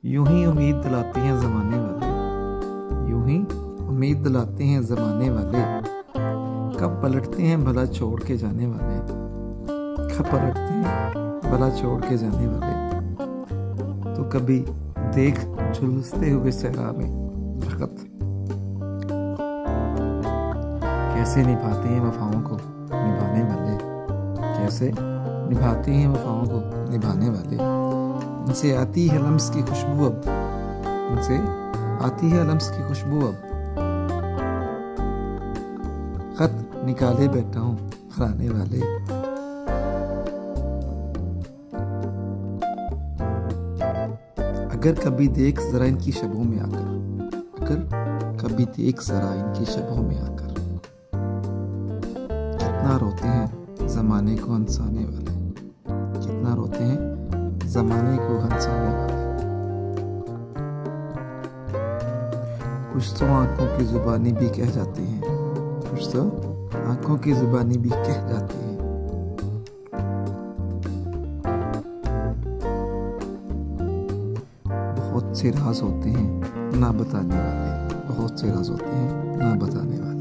यूं ही उम्मीद दिलाते हैं ज़माने वाले, यूं ही उम्मीद दिलाते हैं ज़माने वाले, कब पलटते हैं भला छोड़ के जाने वाले, कब पलटते हैं भला छोड़ के जाने वाले। तो कभी देख झुलसते हुए सहरा में दरख्त, कैसे निभाते हैं वफाओं को निभाने वाले, कैसे निभाते हैं वफाओं को निभाने वाले। इनसे आती है लम्स की खुशबू अब, इनसे आती है लम्स की खुशबू अब, खत निकाले बैठा हूँ फराने वाले। अगर कभी देख जरा इनकी शबों में आकर, अगर कभी देख जरा इनकी शबों में आकर, कितना रोते हैं जमाने को हंसाने वाले, कितना रोते हैं जमाने को हंसाने वाले। कुछ तो आंखों की जुबानी भी कह जाते हैं, कुछ तो आंखों की जुबानी भी कह जाते हैं। बहुत से राज होते हैं ना बताने वाले, बहुत से राज होते हैं ना बताने वाले।